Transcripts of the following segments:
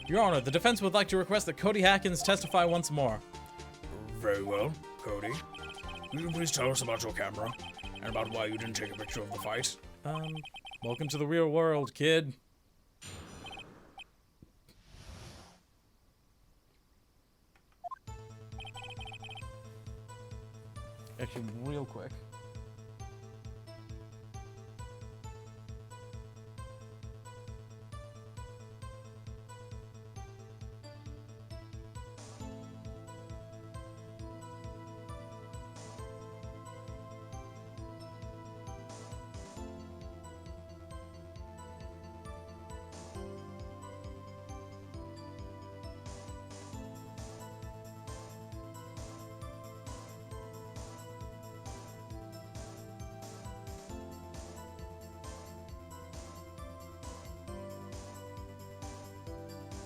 Your Honor, the defense would like to request that Cody Hackins testify once more. Very well, Cody. Will you please tell us about your camera? And about why you didn't take a picture of the fight? Welcome to the real world, kid. Actually, real quick.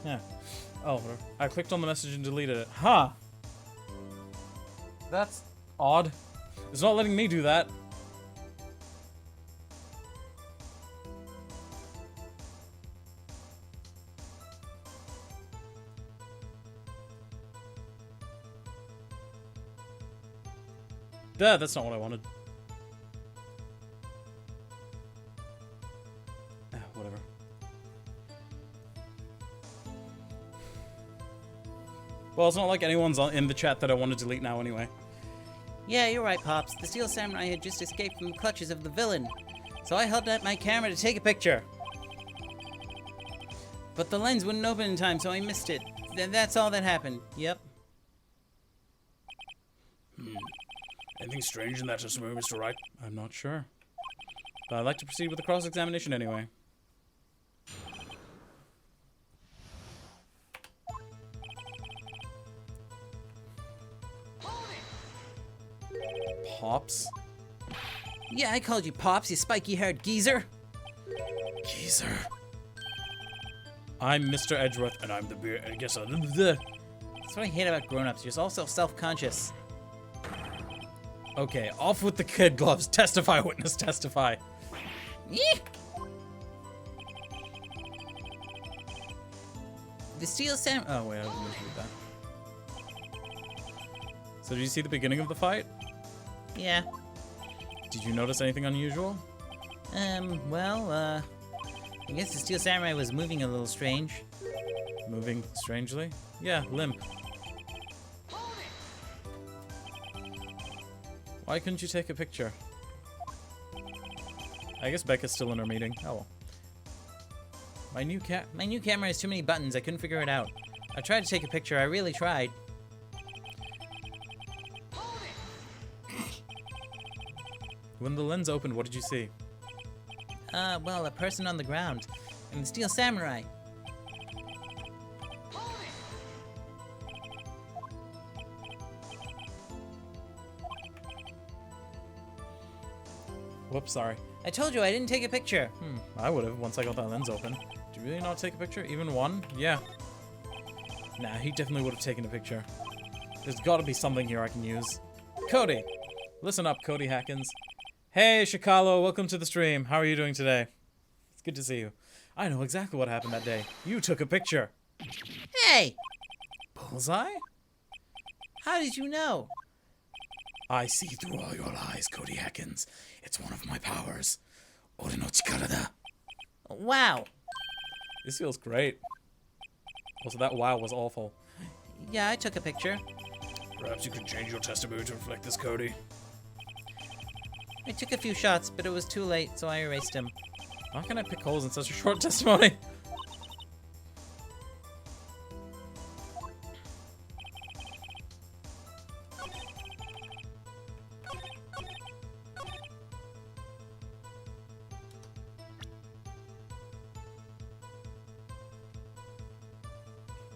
Yeah. Oh, whatever. I clicked on the message and deleted it. Huh. That's odd. It's not letting me do that. Duh, that's not what I wanted. Whatever. Well, it's not like anyone's in the chat that I want to delete now anyway. Yeah, you're right, Pops. The Steel Samurai had just escaped from the clutches of the villain. So I held out my camera to take a picture. But the lens wouldn't open in time, so I missed it. That's all that happened. Yep. Anything strange in that testimony, Mr. Wright? I'm not sure. But I'd like to proceed with the cross-examination anyway. Pops? Yeah, I called you Pops, you spiky-haired geezer. Geezer. I'm Mr. Edgeworth, And I'm the beer. I guess I'm That's what I hate about grown-ups. You're also self-conscious. Okay, off with the kid gloves. Testify, witness, testify. Eek! The Steel Sam. Oh, wait, I was going to read that. So did you see the beginning of the fight? Yeah. Did you notice anything unusual? I guess the Steel Samurai was moving a little strange. Moving strangely? Yeah, limp. Why couldn't you take a picture? I guess Becca's still in her meeting. Oh well. My new camera has too many buttons. I couldn't figure it out. I tried to take a picture. I really tried. When the lens opened, what did you see? Well, a person on the ground. And the Steel Samurai. Whoops, sorry. I told you I didn't take a picture. I would have once I got that lens open. Did you really not take a picture? Even one? Yeah. Nah, he definitely would have taken a picture. There's gotta be something here I can use. Cody! Listen up, Cody Hackins. Hey, Shikalo, welcome to the stream. How are you doing today? It's good to see you. I know exactly what happened that day. You took a picture. Hey! Bullseye? How did you know? I see through all your lies, Cody Hackins. It's one of my powers. Ore no chikara da. Wow. This feels great. Also, that wow was awful. Yeah, I took a picture. Perhaps you could change your testimony to reflect this, Cody. I took a few shots, but it was too late, so I erased him. How can I pick holes in such a short testimony?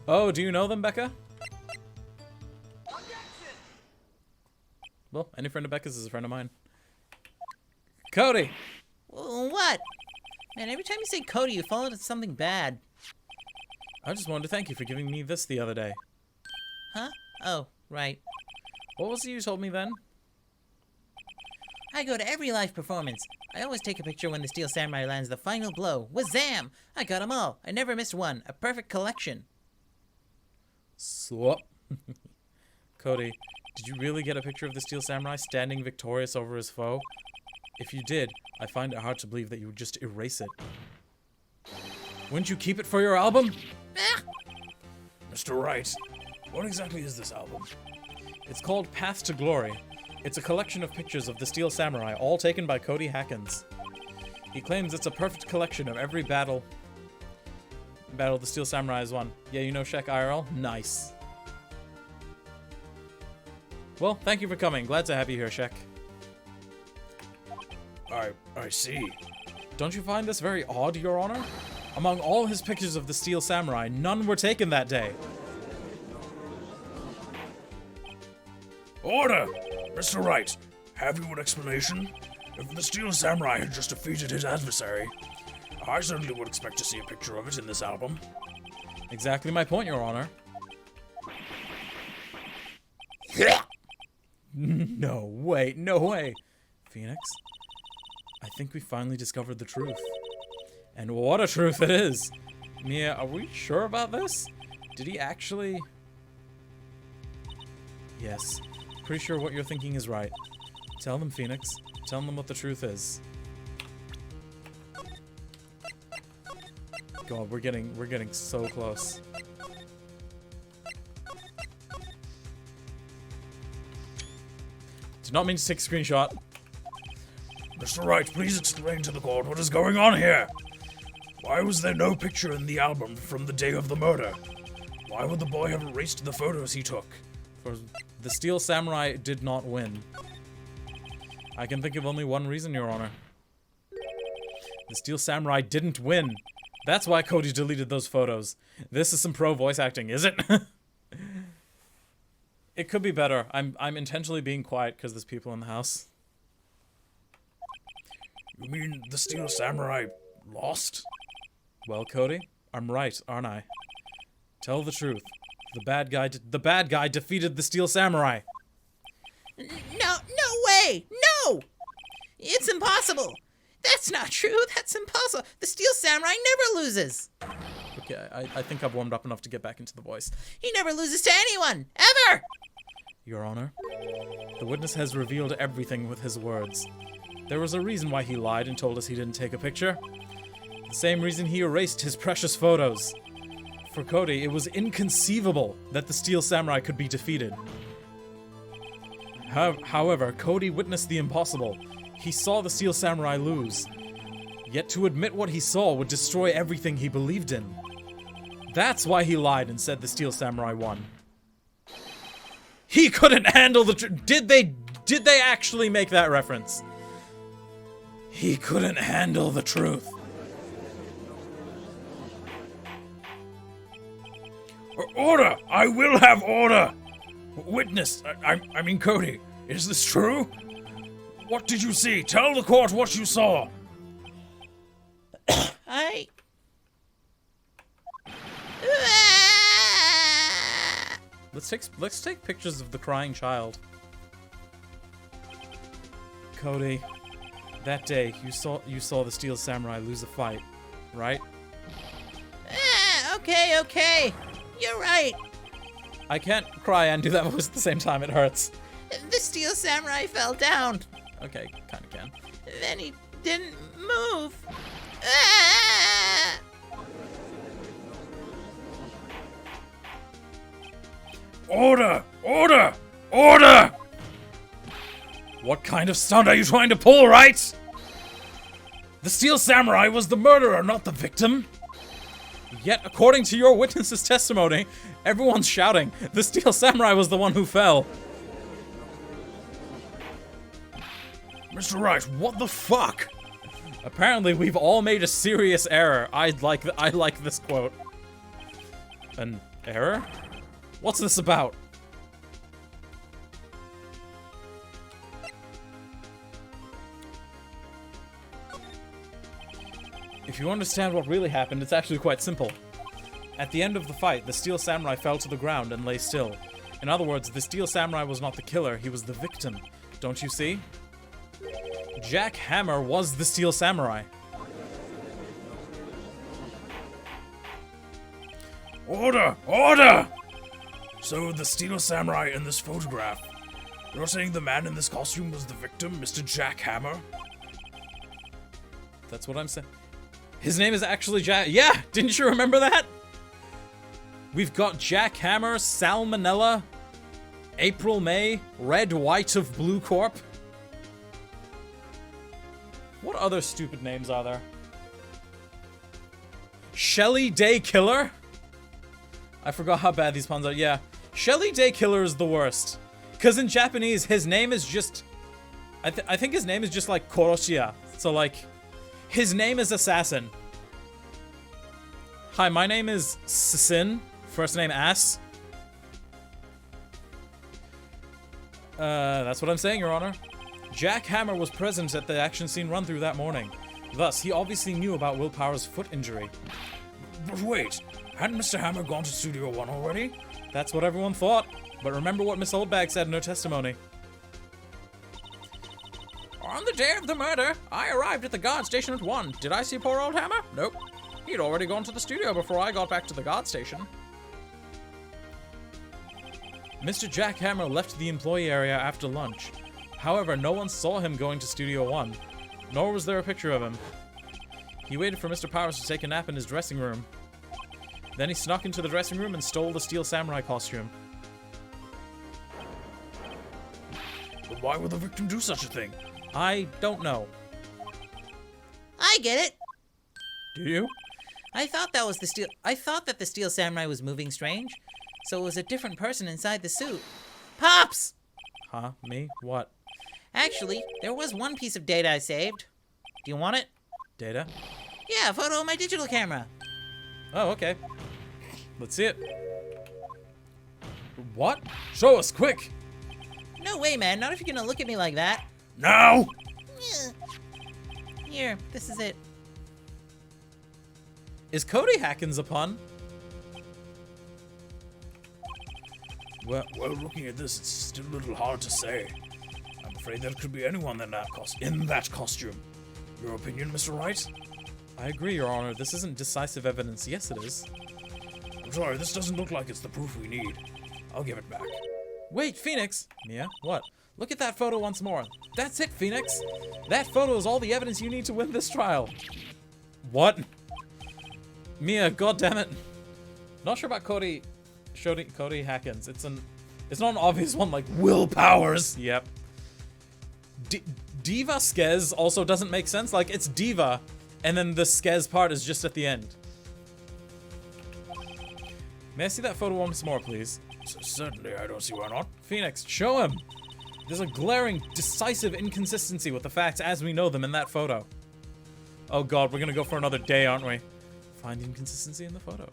Oh, do you know them, Becca? Well, any friend of Becca's is a friend of mine. Cody! What? Man, every time you say Cody, you follow it with something bad. I just wanted to thank you for giving me this the other day. Huh? Oh, right. What was it you told me then? I go to every live performance. I always take a picture when the Steel Samurai lands the final blow. Wazam! I got 'em all. I never missed one. A perfect collection. Swap. Cody, did you really get a picture of the Steel Samurai standing victorious over his foe? If you did, I find it hard to believe that you would just erase it. Wouldn't you keep it for your album? Mr. Wright, what exactly is this album? It's called Path to Glory. It's a collection of pictures of the Steel Samurai, all taken by Cody Hackins. He claims it's a perfect collection of every battle the Steel Samurai has won. Yeah, you know Shek IRL? Nice. Well, thank you for coming. Glad to have you here, Shek. I see. Don't you find this very odd, Your Honor? Among all his pictures of the Steel Samurai, none were taken that day. Order! Mr. Wright, have you an explanation? If the Steel Samurai had just defeated his adversary, I certainly would expect to see a picture of it in this album. Exactly my point, Your Honor. No way, no way. Phoenix, I think we finally discovered the truth. And what a truth it is! Mia, are we sure about this? Did he actually... Yes. Pretty sure what you're thinking is right. Tell them, Phoenix. Tell them what the truth is. God, we're getting so close. Did not mean to take a screenshot. Mr. Wright, please explain to the court what is going on here. Why was there no picture in the album from the day of the murder? Why would the boy have erased the photos he took? For the Steel Samurai did not win. I can think of only one reason, Your Honor. The Steel Samurai didn't win. That's why Cody deleted those photos. This is some pro voice acting, is it? It could be better. I'm intentionally being quiet because there's people in the house. You mean the Steel Samurai lost? Well, Cody, I'm right, aren't I? Tell the truth. The bad guy defeated the Steel Samurai. No way! No! It's impossible! That's not true! That's impossible! The Steel Samurai never loses! Okay, I think I've warmed up enough to get back into the voice. He never loses to anyone! Ever! Your Honor, the witness has revealed everything with his words. There was a reason why he lied and told us he didn't take a picture. The same reason he erased his precious photos. For Cody, it was inconceivable that the Steel Samurai could be defeated. However, Cody witnessed the impossible. He saw the Steel Samurai lose. Yet to admit what he saw would destroy everything he believed in. That's why he lied and said the Steel Samurai won. He couldn't handle the truth. Did they actually make that reference? He couldn't handle the truth. Order! I will have order! Witness, I mean Cody, is this true? What did you see? Tell the court what you saw! Let's take pictures of the crying child. Cody, that day you saw the Steel Samurai lose a fight, right? Okay. You're right. I can't cry and do that voice at the same time. It hurts. The Steel Samurai fell down. Okay, kind of can. Then he didn't move. Order! Order! Order! What kind of stunt are you trying to pull, Wright? The Steel Samurai was the murderer, not the victim. Yet, according to your witness's testimony, everyone's shouting, the Steel Samurai was the one who fell. Mr. Wright, what the fuck? Apparently, we've all made a serious error. I like this quote. An error? What's this about? If you understand what really happened, it's actually quite simple. At the end of the fight, the Steel Samurai fell to the ground and lay still. In other words, the Steel Samurai was not the killer, he was the victim. Don't you see? Jack Hammer was the Steel Samurai. Order! Order! So the Steel Samurai in this photograph, you're saying the man in this costume was the victim, Mr. Jack Hammer? That's what I'm saying. His name is actually Jack. Yeah, didn't you remember that? We've got Jack Hammer, Salmonella, April May, Red White of Blue Corp. What other stupid names are there? Shelly Day Killer? I forgot how bad these puns are. Yeah, Shelly Day Killer is the worst. Because in Japanese, his name is just... I think his name is just like Koroshiya. So like, his name is Assassin. Hi, my name is Sin. First name Ass. That's what I'm saying, Your Honor. Jack Hammer was present at the action scene run-through that morning. Thus, he obviously knew about Will Power's foot injury. But wait, hadn't Mr. Hammer gone to Studio 1 already? That's what everyone thought. But remember what Miss Oldbag said in her testimony. On the day of the murder, I arrived at the guard station at 1. Did I see poor old Hammer? Nope. He'd already gone to the studio before I got back to the guard station. Mr. Jack Hammer left the employee area after lunch. However, no one saw him going to Studio 1, nor was there a picture of him. He waited for Mr. Powers to take a nap in his dressing room. Then he snuck into the dressing room and stole the Steel Samurai costume. But why would the victim do such a thing? I don't know. I get it. Do you? I thought that the Steel Samurai was moving strange, so it was a different person inside the suit. Pops! Huh? Me? What? Actually, there was one piece of data I saved. Do you want it? Data? Yeah, a photo of my digital camera. Oh, okay. Let's see it. What? Show us, quick! No way, man. Not if you're gonna look at me like that. Now! Yeah. Here, this is it. Is Cody Hackins a pun? Well, looking at this, it's still a little hard to say. I'm afraid there could be anyone in that costume. Your opinion, Mr. Wright? I agree, Your Honor. This isn't decisive evidence. Yes, it is. I'm sorry, this doesn't look like it's the proof we need. I'll give it back. Wait, Phoenix! Mia, what? Look at that photo once more. That's it, Phoenix! That photo is all the evidence you need to win this trial. What? Mia, goddammit. Not sure about Cody Hackins. It's not an obvious one like Will Powers. Yep. Diva Skez also doesn't make sense. Like, it's Diva, and then the Skez part is just at the end. May I see that photo once more, please? Certainly, I don't see why not. Phoenix, show him! There's a glaring, decisive inconsistency with the facts as we know them in that photo. Oh god, we're gonna go for another day, aren't we? Find the inconsistency in the photo.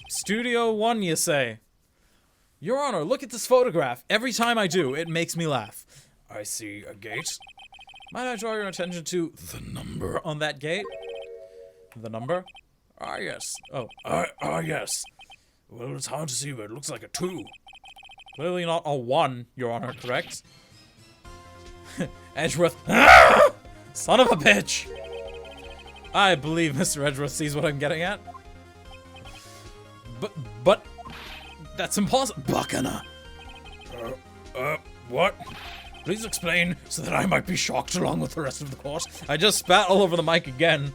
Studio 1, you say? Your Honor, look at this photograph. Every time I do, it makes me laugh. I see a gate. Might I draw your attention to the number on that gate? The number? Ah, yes. Oh. Yes. Well, it's hard to see, but it looks like a 2. Clearly not a 1, Your Honor, correct? Edgeworth. Son of a bitch! I believe Mr. Edgeworth sees what I'm getting at. But that's impossible. Bacana. What? Please explain so that I might be shocked along with the rest of the court. I just spat all over the mic again.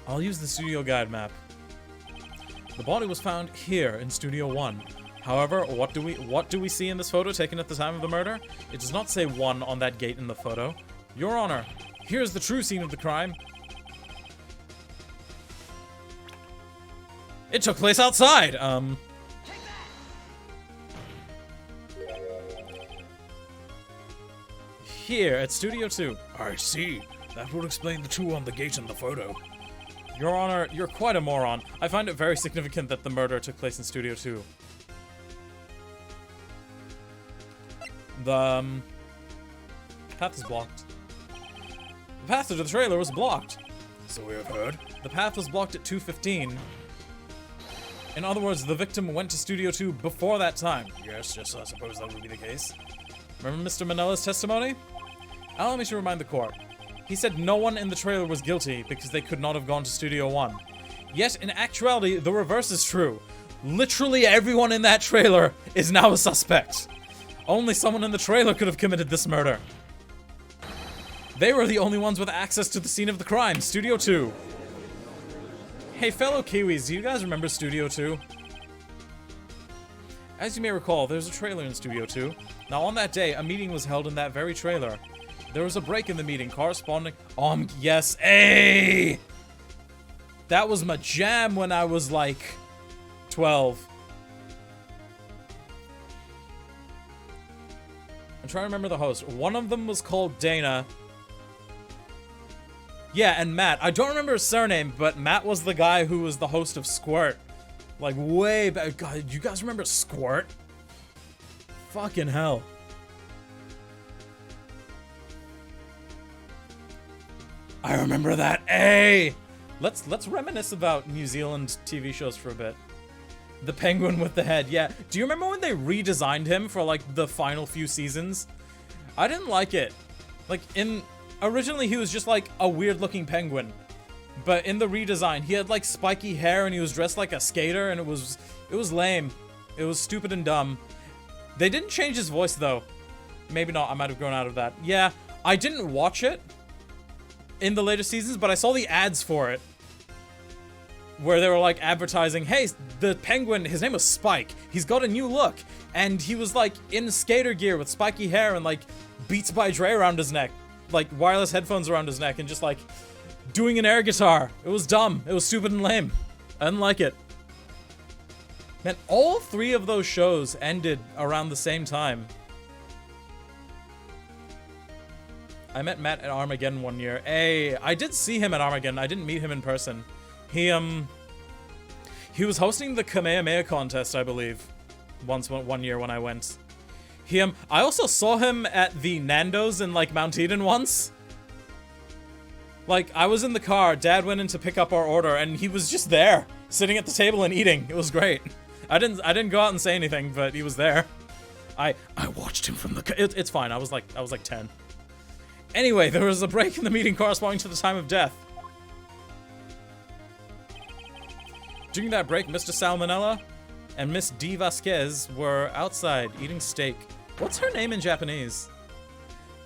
I'll use the studio guide map. The body was found here in Studio 1. However, what do we see in this photo taken at the time of the murder? It does not say 1 on that gate in the photo. Your Honor, here's the true scene of the crime. It took place outside. Here at Studio 2. I see. That would explain the 2 on the gate in the photo. Your Honor, you're quite a moron. I find it very significant that the murder took place in Studio 2. The path is blocked. The path to the trailer was blocked. So we have heard. The path was blocked at 2:15. In other words, the victim went to Studio 2 before that time. Yes, I suppose that would be the case. Remember Mr. Manella's testimony? Allow me to remind the court. He said no one in the trailer was guilty because they could not have gone to Studio One. Yet, in actuality, the reverse is true. Literally everyone in that trailer is now a suspect. Only someone in the trailer could have committed this murder. They were the only ones with access to the scene of the crime, Studio 2. Hey, fellow Kiwis, do you guys remember Studio 2? As you may recall, there's a trailer in Studio 2. Now, on that day, a meeting was held in that very trailer. There was a break in the meeting corresponding... yes, hey! That was my jam when I was, like, 12. I'm trying to remember the host. One of them was called Dana. Yeah, and Matt. I don't remember his surname, but Matt was the guy who was the host of Squirt. Like, way back. God, you guys remember Squirt? Fucking hell. I remember that. Hey! Let's reminisce about New Zealand TV shows for a bit. The penguin with the head, yeah. Do you remember when they redesigned him for, like, the final few seasons? I didn't like it. Like, originally he was just, like, a weird-looking penguin. But in the redesign, he had, like, spiky hair and he was dressed like a skater and it was lame. It was stupid and dumb. They didn't change his voice, though. Maybe not, I might have grown out of that. Yeah, I didn't watch it in the later seasons, but I saw the ads for it. Where they were, like, advertising, hey, the penguin, his name was Spike. He's got a new look. And he was, like, in skater gear with spiky hair and, like, Beats by Dre around his neck. Like, wireless headphones around his neck and just, like, doing an air guitar. It was dumb. It was stupid and lame. I didn't like it. Man, all three of those shows ended around the same time. I met Matt at Armageddon one year. Hey, I did see him at Armageddon. I didn't meet him in person. He was hosting the Kamehameha contest, I believe. One year when I went. I also saw him at the Nando's in, like, Mount Eden once. Like, I was in the car, Dad went in to pick up our order, and he was just there, sitting at the table and eating. It was great. I didn't go out and say anything, but he was there. I watched him from the... It's fine, I was like 10. Anyway, there was a break in the meeting corresponding to the time of death. During that break, Mr. Salmonella and Miss D. Vasquez were outside eating steak. What's her name in Japanese?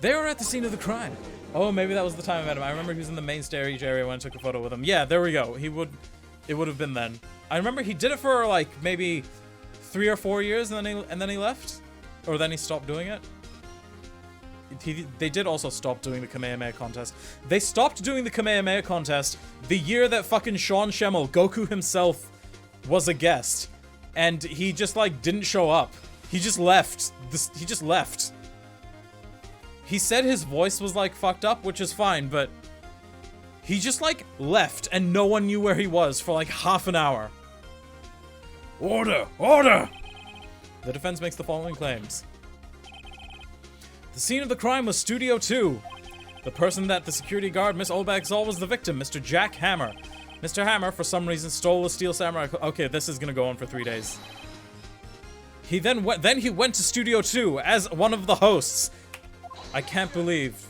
They were at the scene of the crime. Oh, maybe that was the time I met him. I remember he was in the main stage area when I took a photo with him. Yeah, there we go. It would have been then. I remember he did it for like maybe 3 or 4 years and then he left, or then he stopped doing it. They did also stop doing the Kamehameha contest. They stopped doing the Kamehameha contest the year that fucking Sean Schemmel, Goku himself, was a guest. And he just, like, didn't show up. He just left. He just left. He said his voice was, like, fucked up, which is fine, but he just, like, left and no one knew where he was for, like, half an hour. Order! Order! The defense makes the following claims. The scene of the crime was Studio 2. The person that the security guard, Miss Olbag, saw was the victim, Mr. Jack Hammer. Mr. Hammer, for some reason, stole a Steel Samurai... Okay, this is gonna go on for 3 days. He then went to Studio 2 as one of the hosts. I can't believe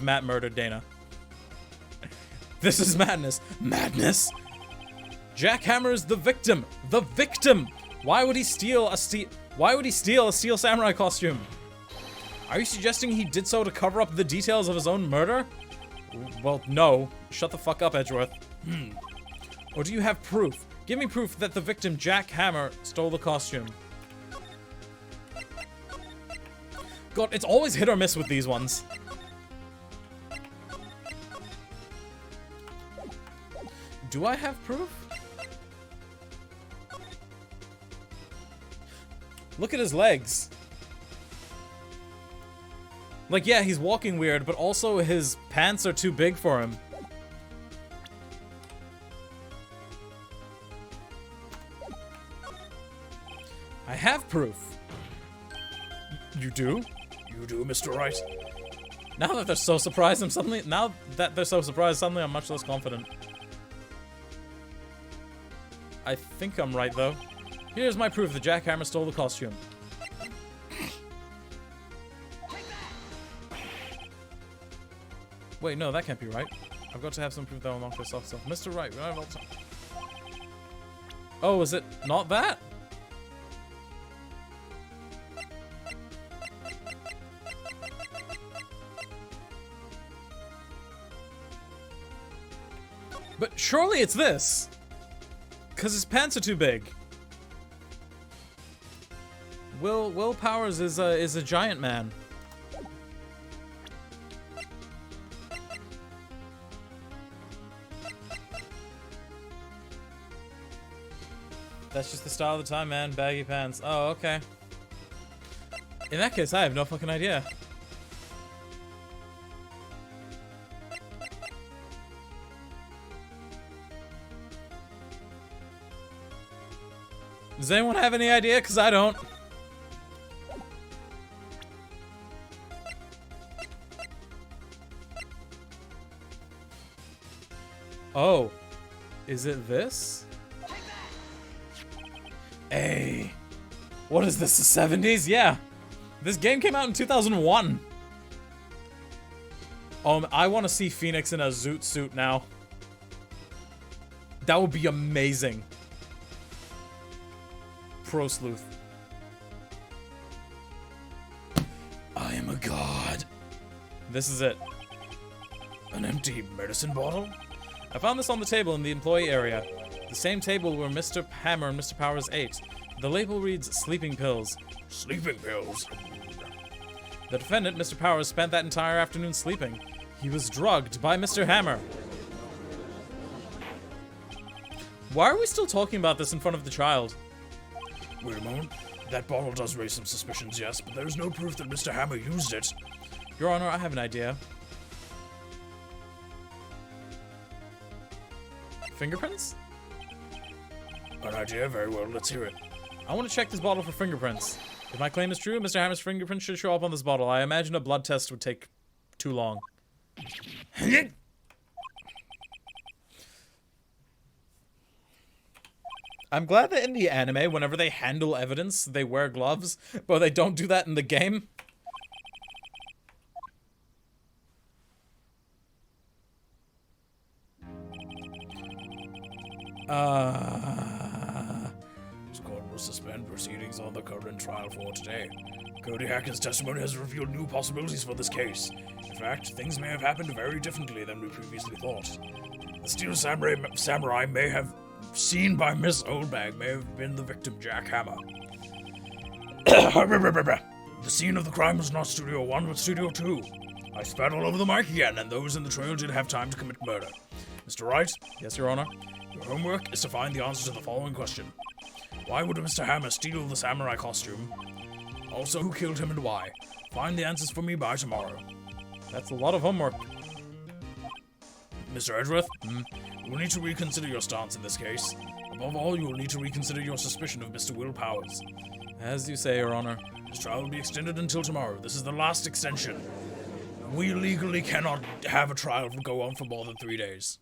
Matt murdered Dana. This is madness. Madness? Jack Hammer is the victim. The victim! Why would he steal a Steel Samurai costume? Are you suggesting he did so to cover up the details of his own murder? Well, no. Shut the fuck up, Edgeworth. Or do you have proof? Give me proof that the victim, Jack Hammer, stole the costume. God, it's always hit or miss with these ones. Do I have proof? Look at his legs. Like, yeah, he's walking weird, but also his pants are too big for him. I have proof. You do? You do, Mr. Wright. Now that they're so surprised, suddenly I'm much less confident. I think I'm right, though. Here's my proof that Jack Hammer stole the costume. Wait, no, that can't be right. I've got to have some proof that will unlock this off stuff. Mr. Wright, we don't have all the time. Oh, is it not that? But surely it's this. Because his pants are too big. Will Powers is a giant man. That's just the style of the time, man. Baggy pants. Oh, okay. In that case, I have no fucking idea. Does anyone have any idea? Because I don't. Oh. Is it this? Hey. What is this, the 70s? Yeah. This game came out in 2001. I want to see Phoenix in a zoot suit now. That would be amazing. Pro sleuth. I am a god. This is it. An empty medicine bottle? I found this on the table in the employee area. The same table where Mr. Hammer and Mr. Powers ate. The label reads sleeping pills. Sleeping pills? The defendant, Mr. Powers, spent that entire afternoon sleeping. He was drugged by Mr. Hammer. Why are we still talking about this in front of the child? Wait a moment. That bottle does raise some suspicions, yes, but there's no proof that Mr. Hammer used it. Your Honor, I have an idea. Fingerprints? An idea? Very well, let's hear it. I want to check this bottle for fingerprints. If my claim is true, Mr. Hammer's fingerprints should show up on this bottle. I imagine a blood test would take too long. I'm glad that in the anime, whenever they handle evidence, they wear gloves, but they don't do that in the game. This court will suspend proceedings on the current trial for today. Cody Hacker's testimony has revealed new possibilities for this case. In fact, things may have happened very differently than we previously thought. The Steel Samurai may have seen by Miss Oldbag may have been the victim, Jack Hammer. The scene of the crime was not Studio 1, but Studio 2. I spat all over the mic again, and those in the trail did have time to commit murder. Mr. Wright? Yes, Your Honor. Your homework is to find the answer to the following question. Why would Mr. Hammer steal the samurai costume? Also, who killed him and why? Find the answers for me by tomorrow. That's a lot of homework. Mr. Edgeworth? You will need to reconsider your stance in this case. Above all, you will need to reconsider your suspicion of Mr. Will Powers. As you say, Your Honor. This trial will be extended until tomorrow. This is the last extension. We legally cannot have a trial go on for more than 3 days.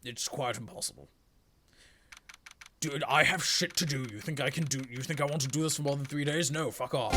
It's quite impossible. Dude, I have shit to do. You think I want to do this for more than 3 days? No, fuck off.